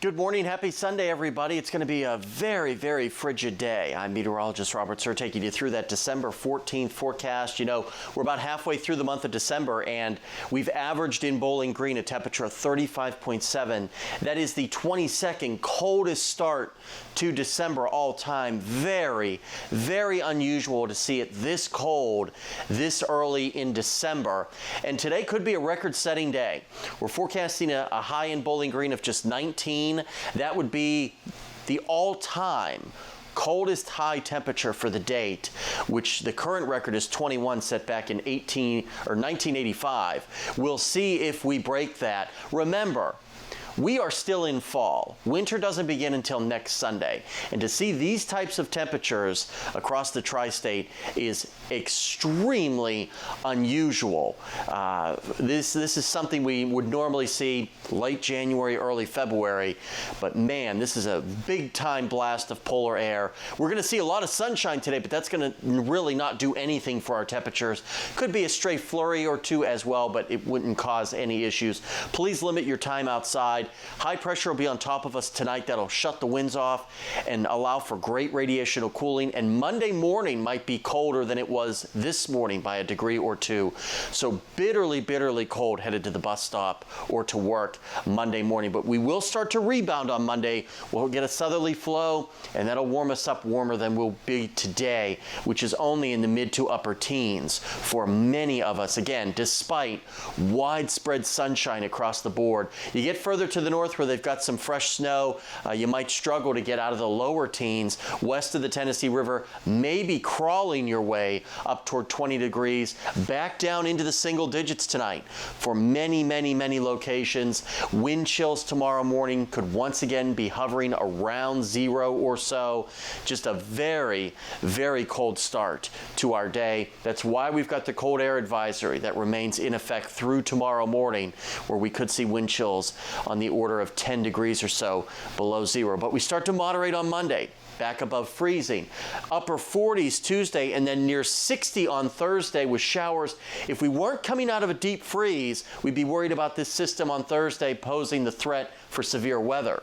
Good morning. Happy Sunday, everybody. It's going to be a very, very frigid day. I'm meteorologist Robert Suhr, taking you through that December 14th forecast. You know, we're about halfway through the month of December, and we've averaged in Bowling Green a temperature of 35.7. That is the 22nd coldest start to December all time. Very, very unusual to see it this cold this early in December. And today could be a record-setting day. We're forecasting a high in Bowling Green of just 19. That would be the all-time coldest high temperature for the date, which the current record is 21, set back in 1985. We'll see if we break that. Remember, we are still in fall. Winter doesn't begin until next Sunday. And to see these types of temperatures across the tri-state is extremely unusual. This is something we would normally see late January, early February. But man, this is a big time blast of polar air. We're going to see a lot of sunshine today, but that's going to really not do anything for our temperatures. Could be a stray flurry or two as well, but it wouldn't cause any issues. Please limit your time outside. High pressure will be on top of us tonight. That'll shut the winds off and allow for great radiational cooling. And Monday morning might be colder than it was this morning by a degree or two. So bitterly, bitterly cold headed to the bus stop or to work Monday morning. But we will start to rebound on Monday. We'll get a southerly flow, and that'll warm us up warmer than we'll be today, which is only in the mid to upper teens for many of us. Again, despite widespread sunshine across the board. You get further to the north where they've got some fresh snow, you might struggle to get out of the lower teens. West of the Tennessee River, maybe crawling your way up toward 20 degrees, back down into the single digits tonight for many, many, many locations. Wind chills tomorrow morning could once again be hovering around 0 or so. Just a very, very cold start to our day. That's why we've got the cold air advisory that remains in effect through tomorrow morning, where we could see wind chills on the order of 10 degrees or so below 0. But we start to moderate on Monday, back above freezing. Upper 40s Tuesday, and then near 60 on Thursday with showers. If we weren't coming out of a deep freeze, we'd be worried about this system on Thursday posing the threat for severe weather.